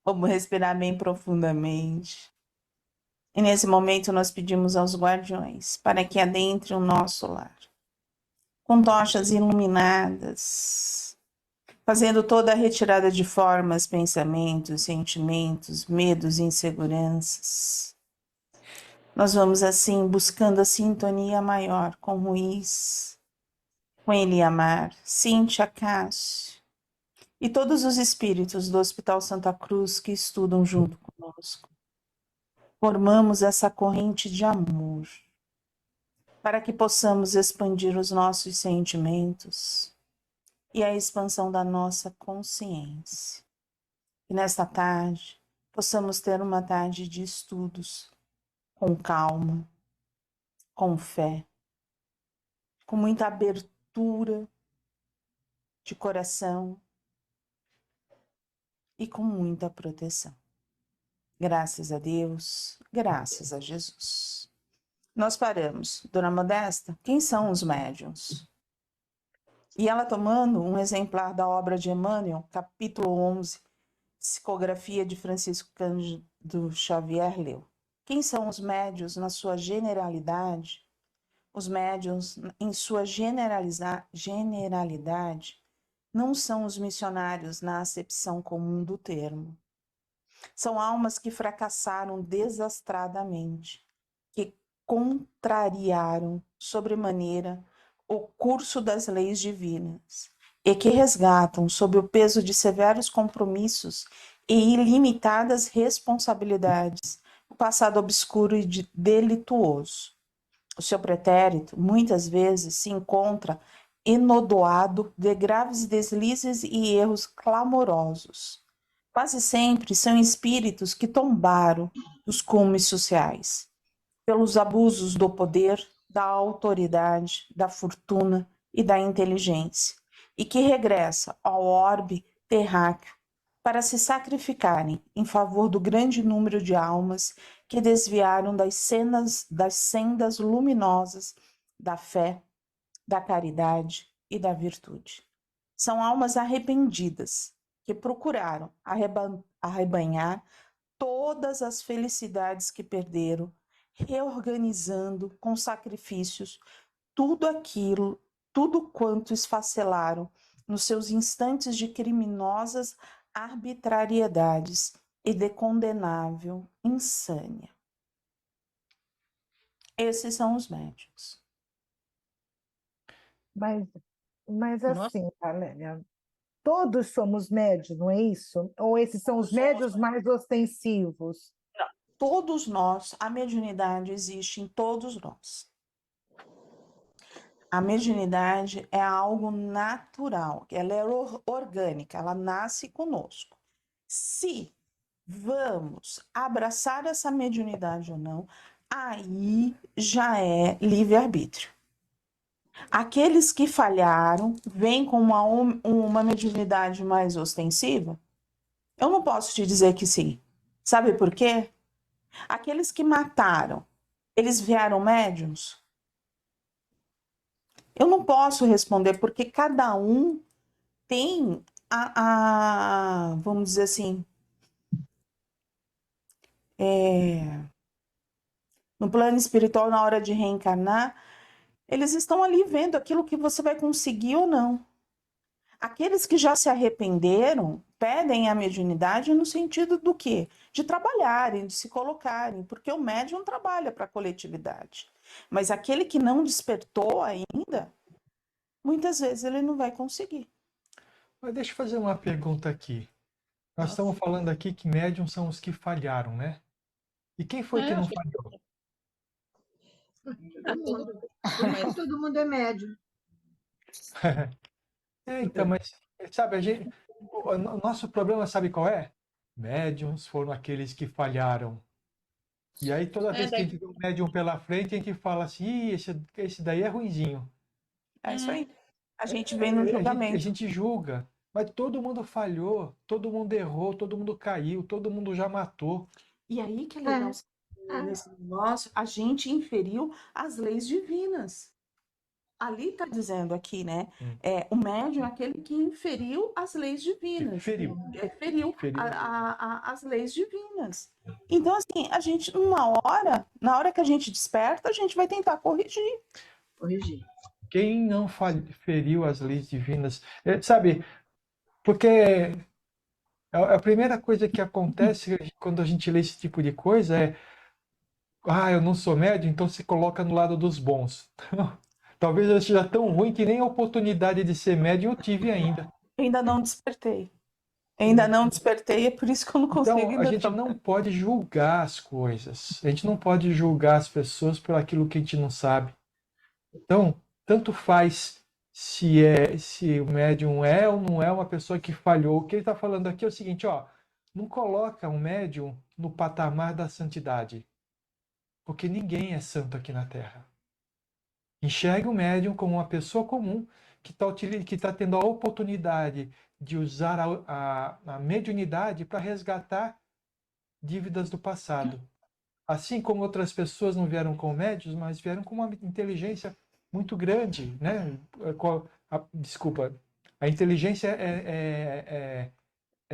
Vamos respirar bem profundamente. E nesse momento nós pedimos aos guardiões para que adentrem o nosso lar, com tochas iluminadas, fazendo toda a retirada de formas, pensamentos, sentimentos, medos e inseguranças. Nós vamos assim buscando a sintonia maior com Ruiz, com Eliamar, Cíntia, Cássio e todos os espíritos do Hospital Santa Cruz que estudam junto conosco. Formamos essa corrente de amor para que possamos expandir os nossos sentimentos e a expansão da nossa consciência. E nesta tarde, possamos ter uma tarde de estudos com calma, com fé, com muita abertura de coração e com muita proteção. Graças a Deus, graças a Jesus. Nós paramos. Dona Modesta, quem são os médiuns? E ela tomando um exemplar da obra de Emmanuel, capítulo 11, Psicografia de Francisco Cândido Xavier, leu. Quem são os médiuns na sua generalidade? Os médiuns, em sua generalidade, não são os missionários na acepção comum do termo. São almas que fracassaram desastradamente, que contrariaram sobremaneira o curso das leis divinas e que resgatam, sob o peso de severos compromissos e ilimitadas responsabilidades, o passado obscuro e delituoso. O seu pretérito, muitas vezes, se encontra enodoado de graves deslizes e erros clamorosos. Quase sempre são espíritos que tombaram dos cumes sociais, pelos abusos do poder, da autoridade, da fortuna e da inteligência, e que regressa ao orbe terráqueo para se sacrificarem em favor do grande número de almas que desviaram das sendas luminosas da fé, da caridade e da virtude. São almas arrependidas que procuraram arrebanhar todas as felicidades que perderam, reorganizando com sacrifícios tudo aquilo, tudo quanto esfacelaram nos seus instantes de criminosas arbitrariedades e de condenável insânia. Esses são os médicos. Mas Nossa. assim, Valéria, todos somos médios, não é isso? Ou esses são os médios mais ostensivos? Todos nós, a mediunidade existe em todos nós. A mediunidade é algo natural, ela é orgânica, ela nasce conosco. Se vamos abraçar essa mediunidade ou não, aí já é livre-arbítrio. Aqueles que falharam, vêm com uma mediunidade mais ostensiva, eu não posso te dizer que sim. Sabe por quê? Aqueles que mataram, eles vieram médiums? Eu não posso responder, porque cada um tem vamos dizer assim, no plano espiritual, na hora de reencarnar, eles estão ali vendo aquilo que você vai conseguir ou não. Aqueles que já se arrependeram pedem a mediunidade no sentido do quê? De trabalharem, de se colocarem, porque o médium trabalha para a coletividade. Mas aquele que não despertou ainda, muitas vezes ele não vai conseguir. Mas deixa eu fazer uma pergunta aqui. Nós estamos falando aqui que médiums são os que falharam, né? E quem foi que não falhou? Todo mundo é médium. Então, mas, sabe, o nosso problema, sabe qual é? Médiums foram aqueles que falharam. E aí, toda vez que a gente vê um médium pela frente, a gente fala assim, Ih, esse daí é ruinzinho. É isso aí. A gente vem no julgamento. A gente julga, mas todo mundo falhou, todo mundo errou, todo mundo caiu, todo mundo já matou. E aí que é legal nesse negócio, a gente inferiu as leis divinas. ali está dizendo aqui, né? Hum. O médium é aquele que inferiu as leis divinas. Feriu. Feriu Feriu. as leis divinas. Então, assim, a gente, na hora que a gente desperta, a gente vai tentar corrigir. Corrigir. Quem não feriu as leis divinas, sabe? Porque a primeira coisa que acontece quando a gente lê esse tipo de coisa é: eu não sou médium, então se coloca no lado dos bons. Talvez eu seja tão ruim que nem a oportunidade de ser médium eu tive ainda. Ainda não despertei. Ainda não despertei, é por isso que eu não consigo Então, a ainda gente não pode julgar as coisas. A gente não pode julgar as pessoas por aquilo que a gente não sabe. Então, tanto faz se o médium é ou não é uma pessoa que falhou. O que ele está falando aqui é o seguinte, não coloca um médium no patamar da santidade, porque ninguém é santo aqui na Terra. Enxergue o médium como uma pessoa comum que está tendo a oportunidade de usar a mediunidade para resgatar dívidas do passado. Assim como outras pessoas não vieram com médios, mas vieram com uma inteligência muito grande, né? Desculpa, a inteligência é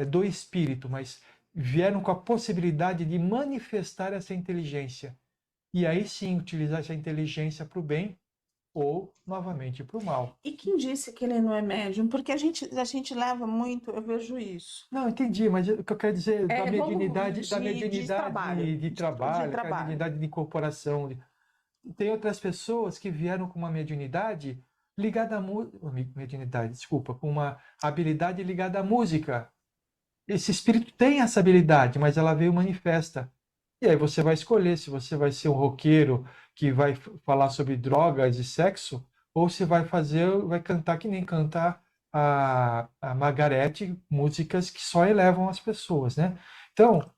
do espírito, mas vieram com a possibilidade de manifestar essa inteligência. E aí sim utilizar essa inteligência para o bem ou novamente para o mal. E quem disse que ele não é médium? Porque a gente leva muito, eu vejo isso. Não, entendi, mas o que eu quero dizer da mediunidade, de trabalho. de trabalho, da mediunidade de incorporação. Tem outras pessoas que vieram com uma mediunidade ligada à mediunidade, desculpa, com uma habilidade ligada à música. Esse espírito tem essa habilidade, mas ela veio manifesta. E aí você vai escolher se você vai ser um roqueiro que vai falar sobre drogas e sexo, ou se vai cantar que nem cantar a Margarete, músicas que só elevam as pessoas, né? Então,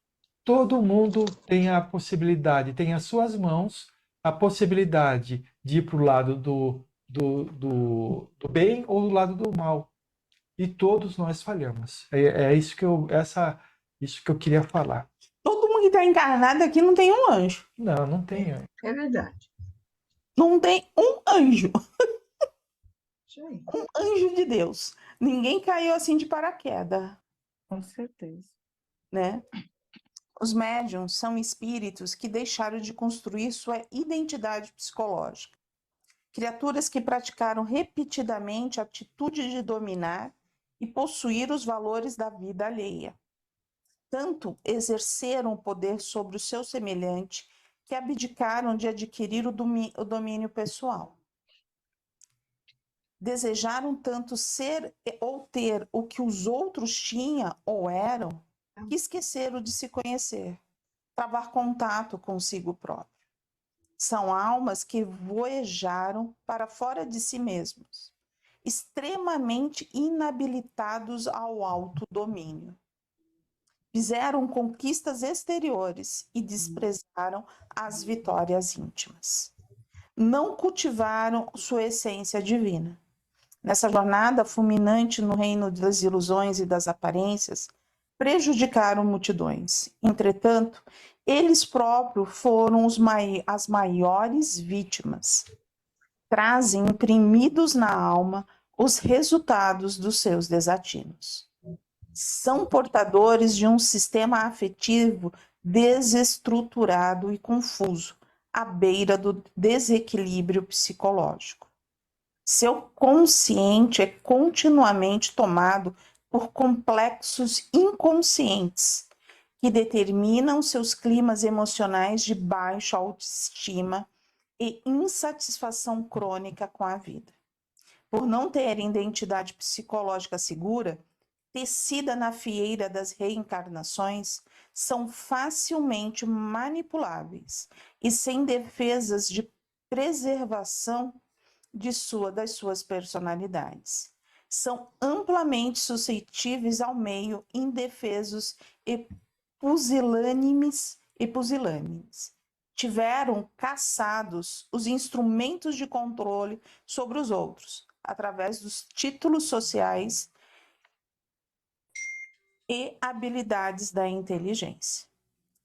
todo mundo tem a possibilidade, tem às suas mãos a possibilidade de ir para o lado do bem ou do lado do mal. E todos nós falhamos. Isso que eu queria falar. Todo mundo que está encarnado aqui não tem um anjo. Não, não tem. É verdade. Não tem um anjo. Isso aí. Um anjo de Deus. Ninguém caiu assim de paraquedas, Com certeza. né? Os médiums são espíritos que deixaram de construir sua identidade psicológica. Criaturas que praticaram repetidamente a atitude de dominar e possuir os valores da vida alheia. Tanto exerceram o poder sobre o seu semelhante que abdicaram de adquirir o domínio pessoal. Desejaram tanto ser ou ter o que os outros tinham ou eram, que esqueceram de se conhecer, travar contato consigo próprio. São almas que voejaram para fora de si mesmos, extremamente inabilitados ao autodomínio. Fizeram conquistas exteriores e desprezaram as vitórias íntimas. Não cultivaram sua essência divina. Nessa jornada fulminante no reino das ilusões e das aparências, prejudicaram multidões. Entretanto, eles próprios foram as maiores vítimas. Trazem imprimidos na alma os resultados dos seus desatinos. São portadores de um sistema afetivo desestruturado e confuso, à beira do desequilíbrio psicológico. Seu consciente é continuamente tomado por complexos inconscientes que determinam seus climas emocionais de baixa autoestima e insatisfação crônica com a vida. Por não terem identidade psicológica segura, tecida na fieira das reencarnações, são facilmente manipuláveis e sem defesas de preservação das suas personalidades. São amplamente suscetíveis ao meio, indefesos e pusilânimes. Tiveram caçados os instrumentos de controle sobre os outros, através dos títulos sociais e habilidades da inteligência.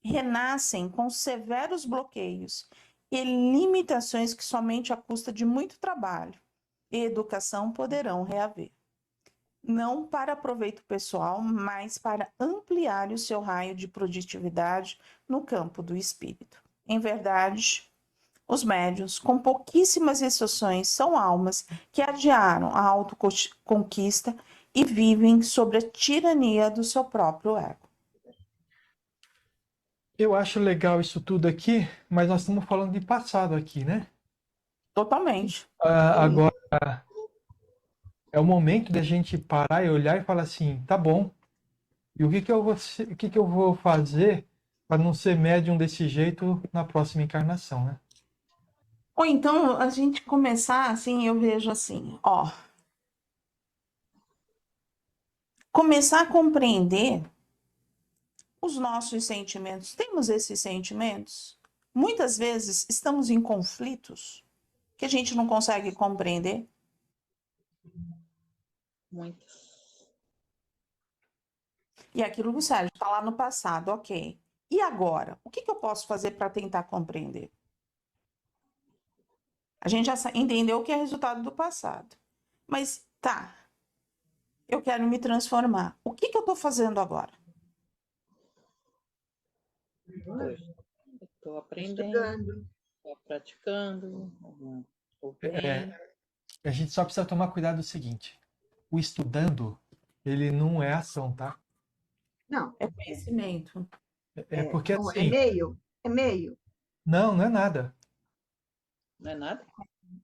Renascem com severos bloqueios e limitações que somente à custa de muito trabalho, e educação poderão reaver. Não para proveito pessoal, mas para ampliar o seu raio de produtividade no campo do espírito. Em verdade, os médiuns, com pouquíssimas exceções, são almas que adiaram a autoconquista e vivem sob a tirania do seu próprio ego. Eu acho legal isso tudo aqui, mas nós estamos falando de passado aqui, né? Totalmente. Agora é o momento da gente parar e olhar e falar assim, tá bom, e o que que eu vou fazer para não ser médium desse jeito na próxima encarnação, né? Ou então a gente começar assim, eu vejo assim, ó. Começar a compreender os nossos sentimentos. Temos esses sentimentos? Muitas vezes estamos em conflitos que a gente não consegue compreender. Muitas. E aquilo que o Sérgio está lá no passado, ok. E agora? O que eu posso fazer para tentar compreender? A gente já entendeu o que é resultado do passado. Mas tá, eu quero me transformar. O que eu estou fazendo agora? Estou aprendendo, Estudando. estou praticando, estou bem. A gente só precisa tomar cuidado do seguinte, o estudando, ele não é ação, tá? Não, É conhecimento. Porque não, assim, é meio. não é nada. Não é nada?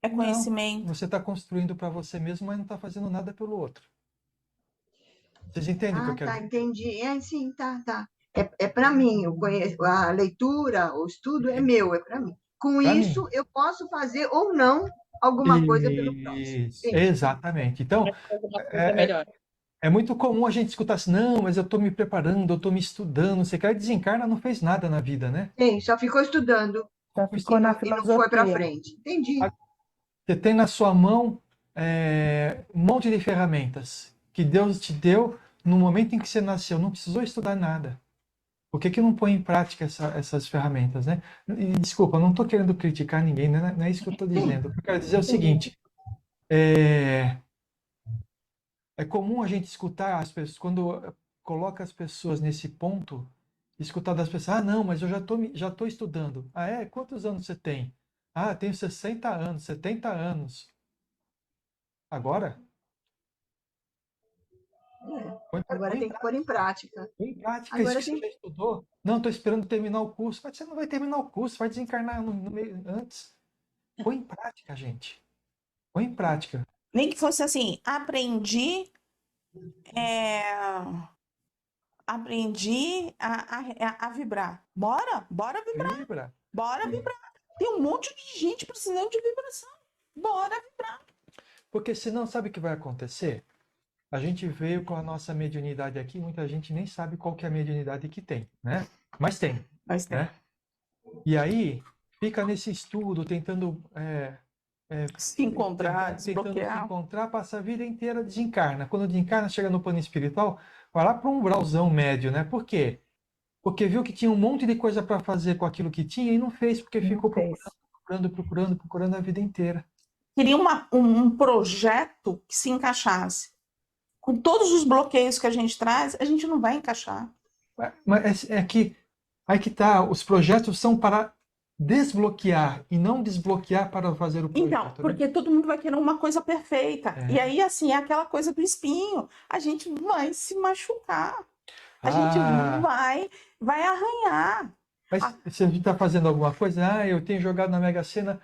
É conhecimento. Não, você está construindo para você mesmo, mas não está fazendo nada pelo outro. Vocês entendem o que eu quero Tá, dizer? entendi. Sim, tá. É para mim, eu conheço, a leitura, o estudo é meu, é para mim. Com Pra isso, mim. eu posso fazer ou não alguma coisa pelo próximo. Isso, Entendi. exatamente. Então, Vai fazer uma coisa é, melhor. é muito comum a gente escutar assim, não, mas eu estou me preparando, eu estou me estudando. Você quer desencarna, não fez nada na vida, né? Sim, só ficou estudando Já Pois ficou sim, na e não foi para filosofia. frente. Entendi. você tem na sua mão um monte de ferramentas que Deus te deu no momento em que você nasceu. Não precisou estudar nada. Por que não põe em prática essas ferramentas, né? E, desculpa, eu não estou querendo criticar ninguém, né? Não é isso que eu estou dizendo. O que eu quero dizer é o seguinte: é comum a gente escutar as pessoas, quando coloca as pessoas nesse ponto, escutar das pessoas, ah, não, mas eu já tô estudando. Ah, é? Quantos anos você tem? Ah, tenho 60 anos, 70 anos. Agora? Agora tem que pôr em prática. Põe em prática isso Agora que você tem já estudou. Não, estou esperando terminar o curso. Mas você não vai terminar o curso, vai desencarnar no meio antes. Põe em prática, gente. Põe em prática. Nem que fosse assim, aprendi a vibrar. Bora vibrar, Vibra. bora vibrar. Tem um monte de gente precisando de vibração. Bora vibrar. Porque senão, sabe o que vai acontecer? A gente veio com a nossa mediunidade aqui, muita gente nem sabe qual que é a mediunidade que tem, né? Mas tem, Mas tem. né? E aí, fica nesse estudo, tentando Se encontrar, tentando se desbloquear. encontrar, passa a vida inteira, desencarna. Quando desencarna, chega no plano espiritual, vai lá para um umbralzão médio, né? Por quê? Porque viu que tinha um monte de coisa para fazer com aquilo que tinha e não fez, porque Não ficou fez. procurando a vida inteira. Queria um projeto que se encaixasse. Com todos os bloqueios que a gente traz, a gente não vai encaixar. Mas aí que tá, os projetos são para desbloquear e não desbloquear para fazer o projeto. Então, né? porque todo mundo vai querer uma coisa perfeita. É. E aí, assim, é aquela coisa do espinho. A gente vai se machucar. A gente vai arranhar. Mas você está fazendo alguma coisa? Ah, eu tenho jogado na Mega Sena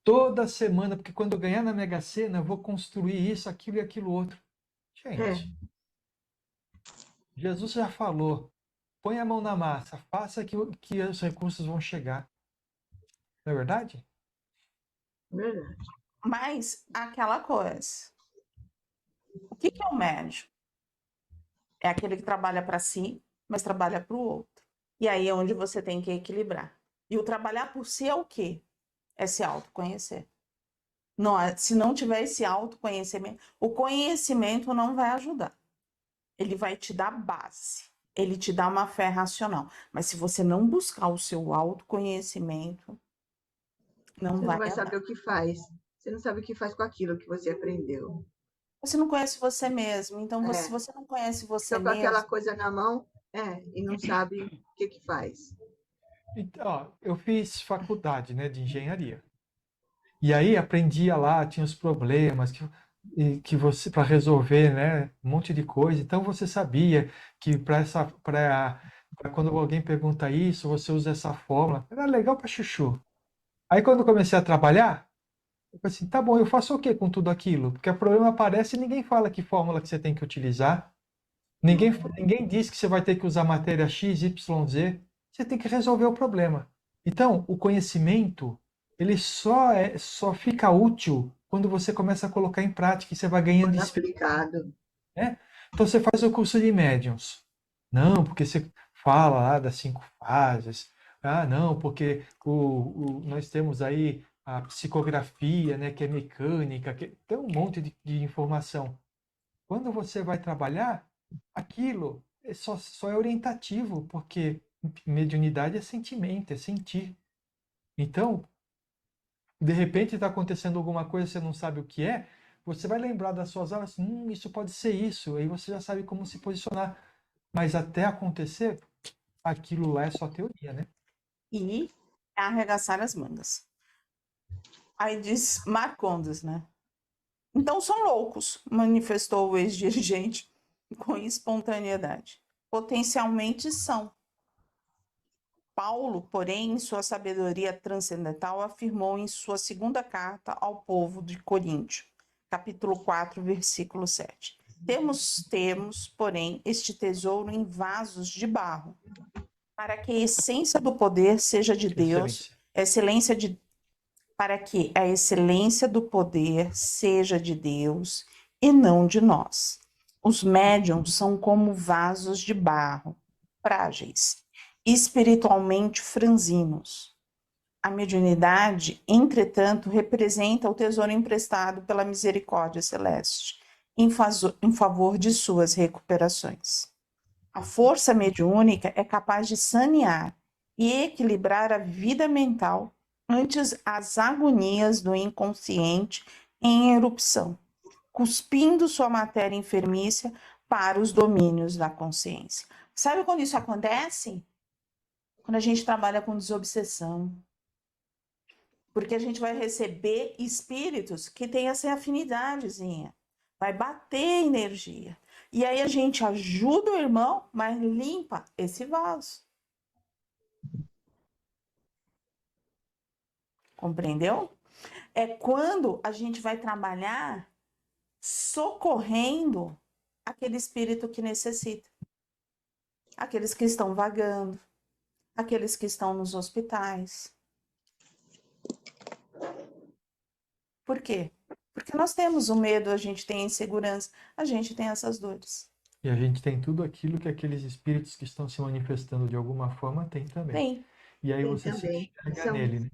toda semana, porque quando eu ganhar na Mega Sena, eu vou construir isso, aquilo e aquilo outro. Gente, Jesus já falou, põe a mão na massa, faça que os recursos vão chegar. Não é verdade? Verdade. Mas aquela coisa. O que é o médium? É aquele que trabalha para si, mas trabalha para o outro. E aí é onde você tem que equilibrar. E o trabalhar por si é o quê? É se autoconhecer. Não, se não tiver esse autoconhecimento, o conhecimento não vai ajudar. Ele vai te dar base. Ele te dá uma fé racional. Mas se você não buscar o seu autoconhecimento, não Você vai não vai andar. saber o que faz. você não sabe o que faz com aquilo que você aprendeu. Você não conhece você mesmo. Então, se É, você não conhece você fica com aquela mesmo, coisa na mão, e não sabe o que faz. Então, ó, eu fiz faculdade, né, de engenharia. E aí aprendia lá, tinha os problemas que você para resolver, né, um monte de coisa. Então você sabia que para quando alguém pergunta isso, você usa essa fórmula. Era legal para chuchu. Aí quando eu comecei a trabalhar, eu falei assim, tá bom, eu faço o quê com tudo aquilo? Porque o problema aparece e ninguém fala que fórmula que você tem que utilizar. Ninguém diz que você vai ter que usar matéria X, Y, Z. Você tem que resolver o problema. Então, o conhecimento, ele só fica útil quando você começa a colocar em prática e você vai ganhando Quando experiência, aplicado. né? Então, você faz o curso de médiums. Não, porque você fala lá das 5 fases. Ah, não, porque nós temos aí a psicografia, né, que é mecânica, que tem um monte de informação. Quando você vai trabalhar, aquilo só é orientativo, porque mediunidade é sentimento, é sentir. Então, de repente está acontecendo alguma coisa, você não sabe o que é, você vai lembrar das suas aulas, isso pode ser isso, aí você já sabe como se posicionar. Mas até acontecer, aquilo lá é só teoria, né? e arregaçar as mangas. Aí diz Marcondes, né? Então são loucos, manifestou o ex-dirigente com espontaneidade. Potencialmente são. Paulo, porém, em sua sabedoria transcendental, afirmou em sua segunda carta ao povo de Coríntio, capítulo 4, versículo 7. Temos, porém, este tesouro em vasos de barro, para que a essência do poder seja de Deus, para que a excelência do poder seja de Deus e não de nós. Os médiums são como vasos de barro, frágeis, espiritualmente franzinos. A mediunidade, entretanto, representa o tesouro emprestado pela misericórdia celeste em favor de suas recuperações. A força mediúnica é capaz de sanear e equilibrar a vida mental ante as agonias do inconsciente em erupção, cuspindo sua matéria enfermícia para os domínios da consciência. Sabe quando isso acontece? Quando a gente trabalha com desobsessão. Porque a gente vai receber espíritos que têm essa afinidadezinha. Vai bater energia. E aí a gente ajuda o irmão, mas limpa esse vaso. Compreendeu? É quando a gente vai trabalhar socorrendo aquele espírito que necessita. Aqueles que estão vagando, aqueles que estão nos hospitais. Por quê? Porque nós temos o medo, a gente tem a insegurança, a gente tem essas dores. E a gente tem tudo aquilo que aqueles espíritos que estão se manifestando de alguma forma têm também. Tem. E aí Tem você se também. enxerga nele, né?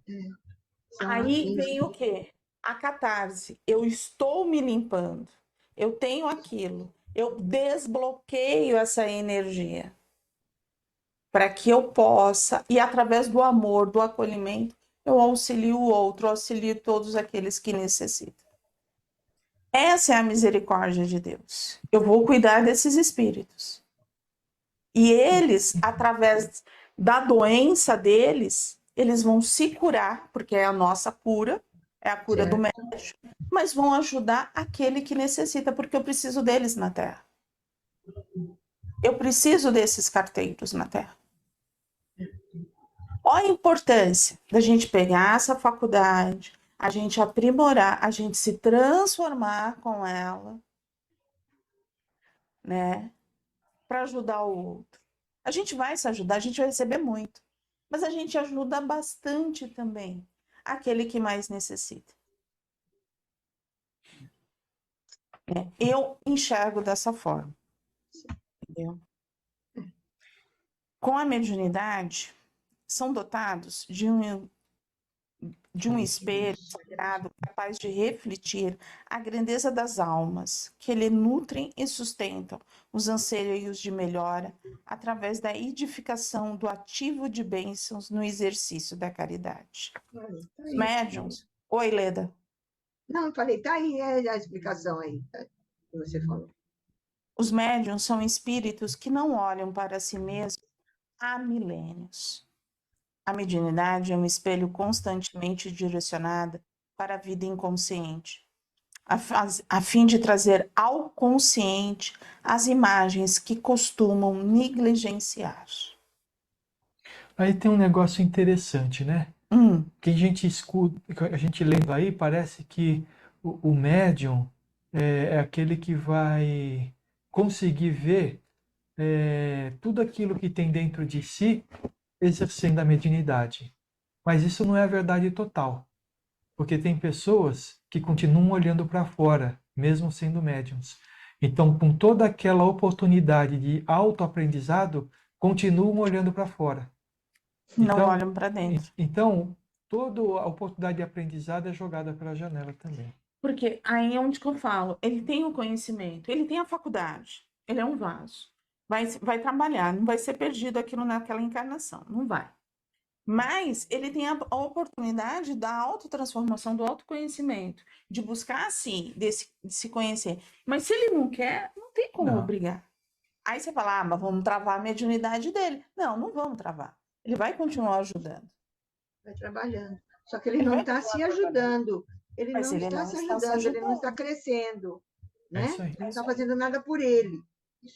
São Aí afins. vem o quê? A catarse. Eu estou me limpando. Eu tenho aquilo. Eu desbloqueio essa energia. Para que eu possa, e através do amor, do acolhimento, eu auxilio o outro, auxilio todos aqueles que necessitam. Essa é a misericórdia de Deus. Eu vou cuidar desses espíritos. E eles, através da doença deles, eles vão se curar, porque é a nossa cura, é a cura do médico, mas vão ajudar aquele que necessita, porque eu preciso deles na Terra. Eu preciso desses carteiros na Terra. Olha a importância da gente pegar essa faculdade, a gente aprimorar, a gente se transformar com ela, né, para ajudar o outro. A gente vai se ajudar, a gente vai receber muito, mas a gente ajuda bastante também aquele que mais necessita. Eu enxergo dessa forma, entendeu? Com a mediunidade, são dotados de um espelho sagrado capaz de refletir a grandeza das almas, que lhe nutrem e sustentam os anseios de melhora através da edificação do ativo de bênçãos no exercício da caridade. Os médiuns. Oi, Leda. Não, eu falei, tá aí é a explicação aí, tá, que você falou. Os médiuns são espíritos que não olham para si mesmos há milênios. A mediunidade é um espelho constantemente direcionado para a vida inconsciente, a fim de trazer ao consciente as imagens que costumam negligenciar. Aí tem um negócio interessante, né? Que a gente escuta, a gente lendo aí, parece que o médium é aquele que vai conseguir ver tudo aquilo que tem dentro de si exercendo a mediunidade. Mas isso não é a verdade total, porque tem pessoas que continuam olhando para fora, mesmo sendo médiums. Então, com toda aquela oportunidade de autoaprendizado, continuam olhando para fora. Não Então, olham para dentro. Então, toda a oportunidade de aprendizado é jogada pela janela também. Porque aí é onde que eu falo, ele tem o conhecimento, ele tem a faculdade, ele é um vaso. Vai trabalhar, não vai ser perdido aquilo naquela encarnação, não vai. Mas ele tem a oportunidade da autotransformação, do autoconhecimento, de buscar, sim, de se conhecer. Mas se ele não quer, não tem como Não. obrigar. Aí você fala, mas vamos travar a mediunidade dele. Não, não vamos travar. Ele vai continuar ajudando. Vai trabalhando. Só que ele Ele não vai está se continuar trabalhando. ajudando. Ele Mas não ele está não se está se ajudando, ele não está ajudando. crescendo, É né? isso aí. Ele não está fazendo nada por ele.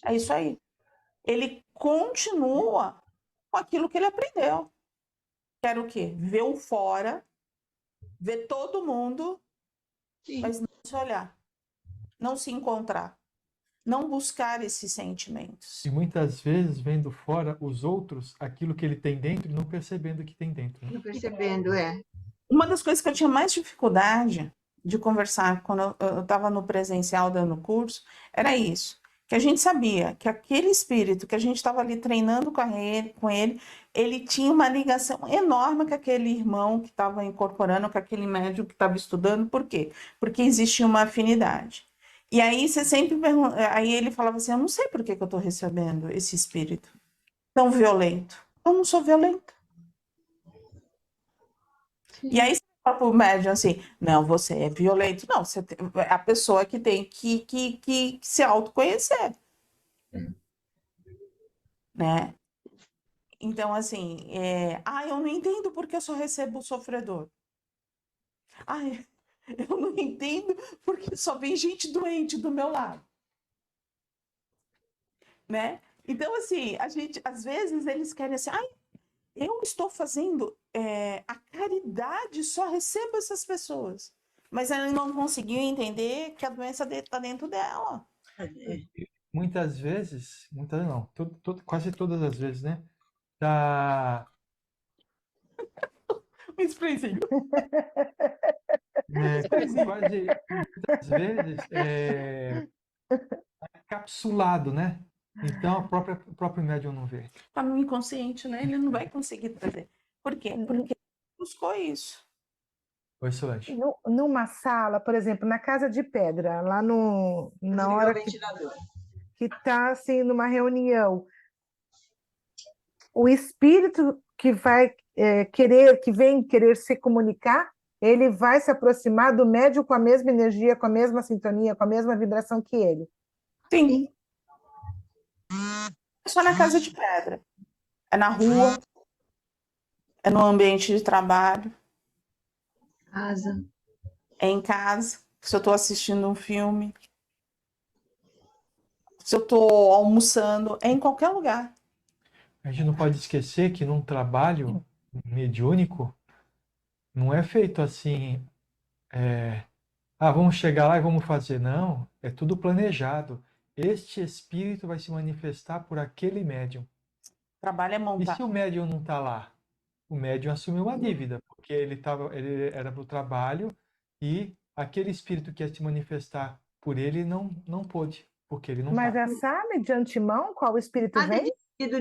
É isso aí. Ele continua com aquilo que ele aprendeu. Quer o quê? Ver o fora, ver todo mundo, Sim. mas não se olhar, não se encontrar, não buscar esses sentimentos. E muitas vezes vendo fora os outros aquilo que ele tem dentro e não percebendo o que tem dentro. Né? Não percebendo, é. Uma das coisas que eu tinha mais dificuldade de conversar quando eu estava no presencial dando curso era isso, que a gente sabia que aquele espírito que a gente estava ali treinando com ele tinha uma ligação enorme com aquele irmão que estava incorporando, com aquele médium que estava estudando. Por quê? Porque existia uma afinidade. E aí você sempre pergunta, aí ele falava assim, eu não sei por que eu estou recebendo esse espírito tão violento. Eu não sou violenta. E aí você fala pro médium assim, não, você é violento. Não, você é a pessoa que tem que se autoconhecer. Né? Então, assim, eu não entendo porque eu só recebo o sofredor. Ai, eu não entendo porque só vem gente doente do meu lado. Né? Então, assim, a gente, às vezes, eles querem assim, eu estou fazendo a caridade, só recebo essas pessoas. Mas ela não conseguiu entender que a doença está dentro dela. Muitas vezes, muitas não, quase todas as vezes, né? Tá, Um sprayzinho. quase muitas vezes capsulado, né? Então o próprio médium não vê. Está no inconsciente, né? Ele não vai conseguir trazer. Por quê? Porque ele buscou isso. Oi, Solange. Numa sala, por exemplo, na Casa de Pedra, lá no, na Desligar hora o ventilador. que está assim, numa reunião, o espírito que vai que vem querer se comunicar, ele vai se aproximar do médium com a mesma energia, com a mesma sintonia, com a mesma vibração que ele. Sim. É só na Casa de Pedra. É na rua, é no ambiente de trabalho, Asa. é em casa, se eu estou assistindo um filme, se eu estou almoçando, é em qualquer lugar. A gente não pode esquecer que num trabalho mediúnico não é feito assim, vamos chegar lá e vamos fazer. Não, é tudo planejado. Este espírito vai se manifestar por aquele médium. O trabalho é E se montado. o médium não está lá? O médium assumiu uma dívida, porque ele era para o trabalho e aquele espírito que ia se manifestar por ele não pôde, porque ele não Mas está. sabe de antemão qual espírito Nada vem?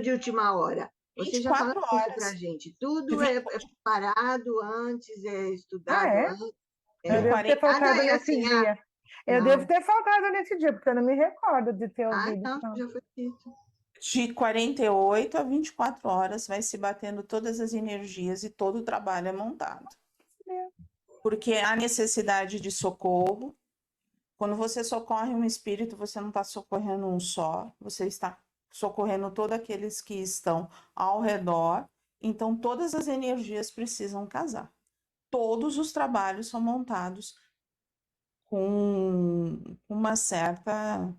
de última hora. Você já falou 24 isso horas. para a gente. Tudo é preparado antes, é estudado Ah, é? antes. Eu devo ter faltado Nada é nesse assim, dia. Eu não. devo ter faltado nesse dia, porque eu não me recordo de ter ouvido. Não, Não. já foi dito. De 48 a 24 horas vai se batendo todas as energias e todo o trabalho é montado. porque há necessidade de socorro. Quando você socorre um espírito, você não está socorrendo um só, você está socorrendo todos aqueles que estão ao redor. Então, todas as energias precisam casar. Todos os trabalhos são montados com uma certa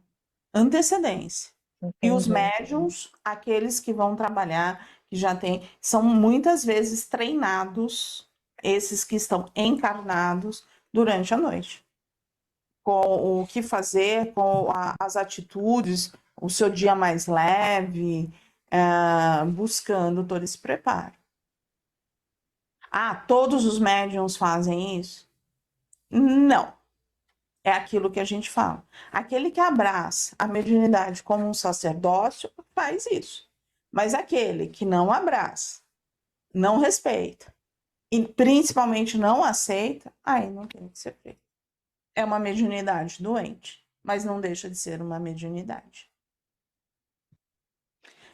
antecedência. E os Entendi. médiums, aqueles que vão trabalhar, que já têm, são muitas vezes treinados, esses que estão encarnados durante a noite, com o que fazer, com as atitudes, o seu dia mais leve, buscando todo esse preparo. Ah, todos os médiums fazem isso? Não. É aquilo que a gente fala. Aquele que abraça a mediunidade como um sacerdócio faz isso. Mas aquele que não abraça, não respeita e principalmente não aceita, aí não tem que ser feito. É uma mediunidade doente, mas não deixa de ser uma mediunidade.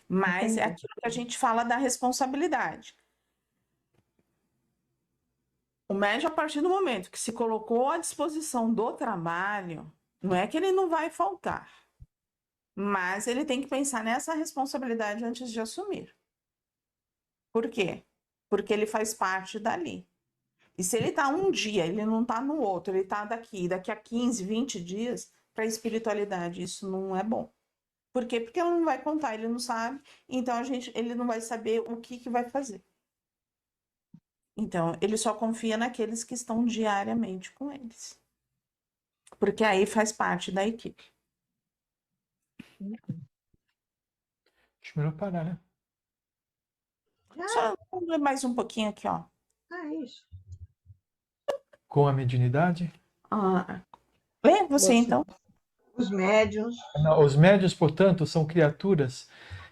Mas é Entendi. aquilo que a gente fala da responsabilidade. O médium, a partir do momento que se colocou à disposição do trabalho, não é que ele não vai faltar, mas ele tem que pensar nessa responsabilidade antes de assumir. Por quê? Porque ele faz parte dali. E se ele está um dia, ele não está no outro, ele está daqui a 15, 20 dias, para a espiritualidade, isso não é bom. Por quê? Porque ele não vai contar, ele não sabe, então ele não vai saber o que vai fazer. Então, ele só confia naqueles que estão diariamente com eles. Porque aí faz parte da equipe. Acho melhor parar, né? Só vamos ler mais um pouquinho aqui, ó. É isso. Com a mediunidade. Lê você, então. Os médiuns. Os médiuns, portanto, são criaturas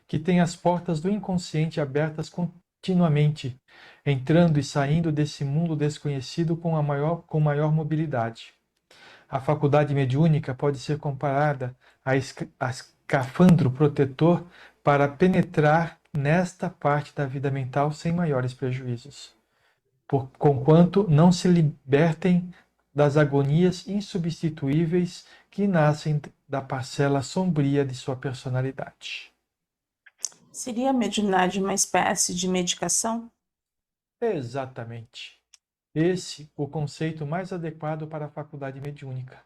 que têm as portas do inconsciente abertas continuamente, entrando e saindo desse mundo desconhecido com maior mobilidade. A faculdade mediúnica pode ser comparada a escafandro protetor para penetrar nesta parte da vida mental sem maiores prejuízos, conquanto não se libertem das agonias insubstituíveis que nascem da parcela sombria de sua personalidade. Seria a mediunidade uma espécie de medicação? Exatamente. Esse o conceito mais adequado para a faculdade mediúnica.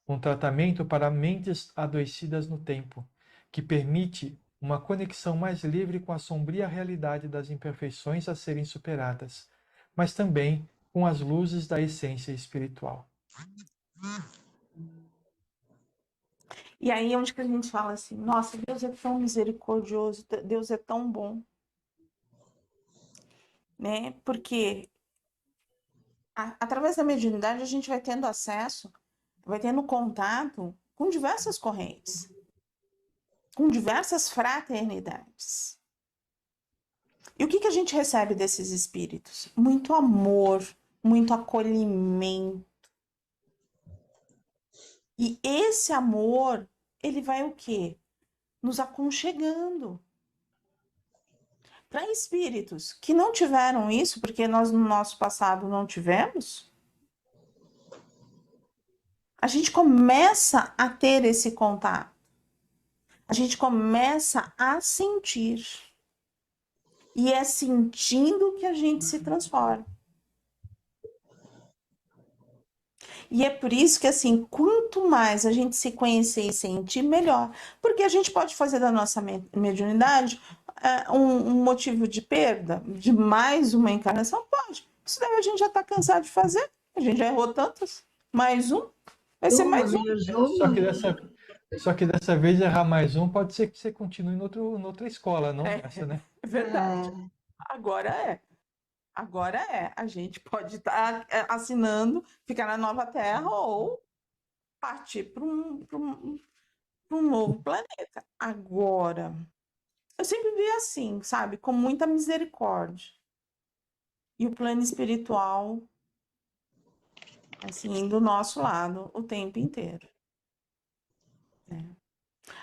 Um tratamento para mentes adoecidas no tempo, que permite uma conexão mais livre com a sombria realidade das imperfeições a serem superadas, mas também com as luzes da essência espiritual. E aí é onde que a gente fala assim, nossa, Deus é tão misericordioso, Deus é tão bom. Né? Porque através da mediunidade a gente vai tendo acesso, vai tendo contato com diversas correntes, com diversas fraternidades. E o que a gente recebe desses espíritos? Muito amor, muito acolhimento. E esse amor, ele vai o quê? Nos aconchegando. Para espíritos que não tiveram isso, porque nós no nosso passado não tivemos, a gente começa a ter esse contato. A gente começa a sentir. E é sentindo que a gente se transforma. E é por isso que, assim, quanto mais a gente se conhecer e sentir, melhor. Porque a gente pode fazer da nossa mediunidade um motivo de perda, de mais uma encarnação? Pode. Isso daí a gente já está cansado de fazer. A gente já errou tantas. Mais um. Vai ser mais um. Só que dessa vez errar mais um pode ser que você continue em outra escola, não nessa, né? É verdade. Agora é. A gente pode estar assinando, ficar na nova Terra ou partir para um novo planeta. Agora, eu sempre vi assim, sabe? Com muita misericórdia. E o plano espiritual, assim, do nosso lado o tempo inteiro.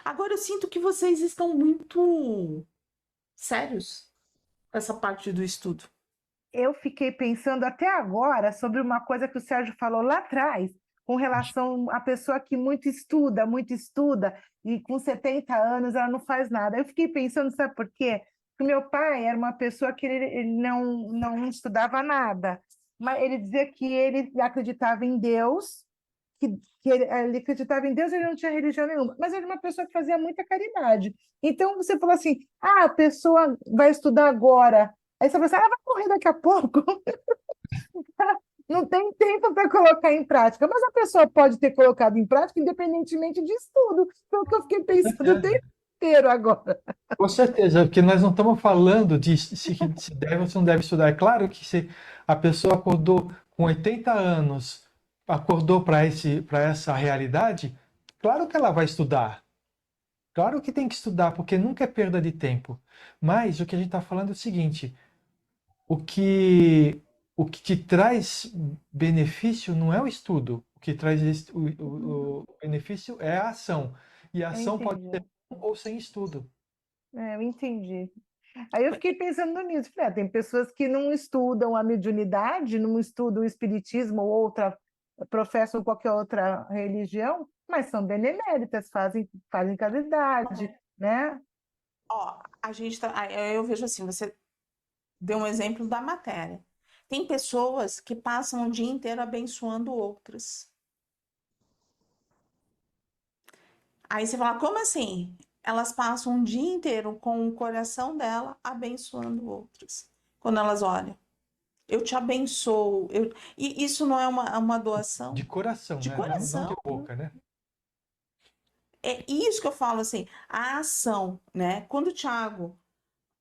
Agora, eu sinto que vocês estão muito sérios com essa parte do estudo. eu fiquei pensando até agora sobre uma coisa que o Sérgio falou lá atrás, com relação à pessoa que muito estuda, e com 70 anos ela não faz nada. Eu fiquei pensando, sabe por quê? Porque o meu pai era uma pessoa que ele não estudava nada, mas ele dizia que ele acreditava em Deus, ele acreditava em Deus, ele não tinha religião nenhuma, mas ele era uma pessoa que fazia muita caridade. Então você falou assim: a pessoa vai estudar agora. Aí você fala assim: ela vai morrer daqui a pouco. Não tem tempo para colocar em prática, mas a pessoa pode ter colocado em prática independentemente de estudo. Foi o que eu fiquei pensando o tempo inteiro agora. Com certeza, porque nós não estamos falando de se deve ou se não deve estudar. É claro que se a pessoa acordou com 80 anos, acordou para essa realidade, claro que ela vai estudar. Claro que tem que estudar, porque nunca é perda de tempo. Mas o que a gente está falando é o seguinte: o que, o que te traz benefício não é o estudo. O que traz o benefício é a ação. E a Eu ação pode ser entendi. com ou sem estudo. Eu entendi. Aí eu fiquei pensando nisso. Falei, tem pessoas que não estudam a mediunidade, não estudam o espiritismo ou professam qualquer outra religião, mas são beneméritas, fazem caridade, né? Ó, eu vejo assim, você deu um exemplo da matéria. Tem pessoas que passam o dia inteiro abençoando outras. Aí você fala, como assim? Elas passam o dia inteiro com o coração dela abençoando outras. Quando elas olham, eu te abençoo. E isso não é uma doação? De coração, De né? Não de coração. boca, né? É isso que eu falo assim, a ação, né? Quando o Tiago,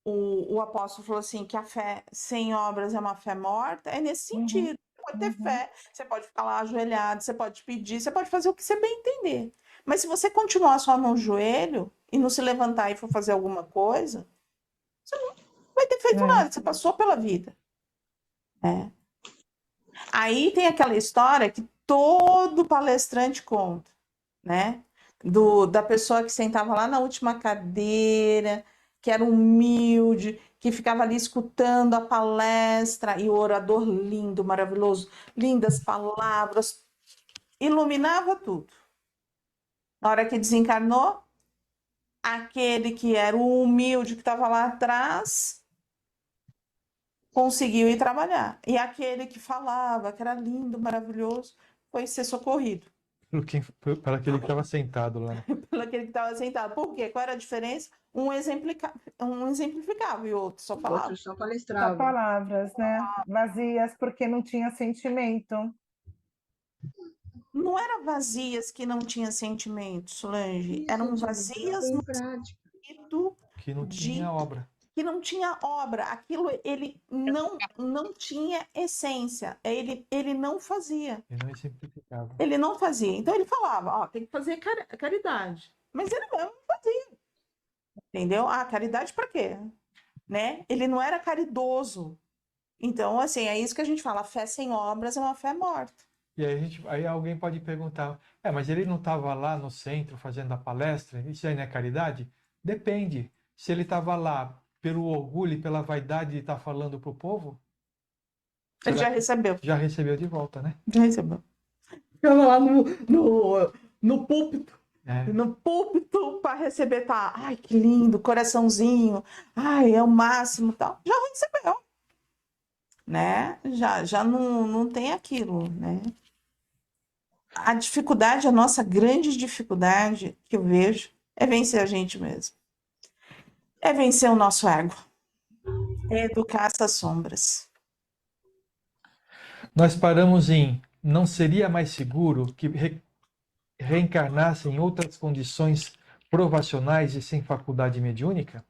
o apóstolo, falou assim, que a fé sem obras é uma fé morta, é nesse Uhum, sentido. Você pode ter uhum. fé, você pode ficar lá ajoelhado, você pode pedir, você pode fazer o que você bem entender. Mas se você continuar só no joelho e não se levantar e for fazer alguma coisa, você não vai ter feito É. nada, você passou pela vida. Né? Aí tem aquela história que todo palestrante conta, né? Da pessoa que sentava lá na última cadeira, que era humilde, que ficava ali escutando a palestra, e o orador lindo, maravilhoso, lindas palavras, iluminava tudo. Na hora que desencarnou, aquele que era o humilde que estava lá atrás conseguiu ir trabalhar. E aquele que falava, que era lindo, maravilhoso, foi ser socorrido. Para aquele que estava sentado lá. Né? Pelo aquele que estava sentado. Por quê? Qual era a diferença? Um exemplificava e o outro só falava. Outros só Só palestravam. palavras, né? Vazias porque não tinha sentimento. Não eram vazias que não tinham sentimento, Solange. Eram Isso, vazias em no prática. sentido Que não de tinha obra. que não tinha obra. Aquilo ele não tinha essência. Ele não fazia. E não simplificava. Ele não fazia. Então ele falava, ó, tem que fazer caridade. Mas ele mesmo não fazia. Entendeu? Ah, caridade para quê? Né? Ele não era caridoso. Então, assim, é isso que a gente fala, a fé sem obras é uma fé morta. E aí alguém pode perguntar, mas ele não estava lá no centro fazendo a palestra? Isso aí não é caridade? Depende. Se ele estava lá pelo orgulho e pela vaidade de estar falando para o povo, Ele já recebeu. já recebeu de volta, né? Já recebeu. Ficava lá no púlpito. É. No púlpito para receber, tá? Ai, que lindo, coraçãozinho. Ai, é o máximo, tal. Já recebeu. Né? Já não tem aquilo, né? A dificuldade, a nossa grande dificuldade que eu vejo é vencer a gente mesmo. É vencer o nosso ego. É educar essas sombras. Nós paramos em, não seria mais seguro que reencarnasse em outras condições provacionais e sem faculdade mediúnica?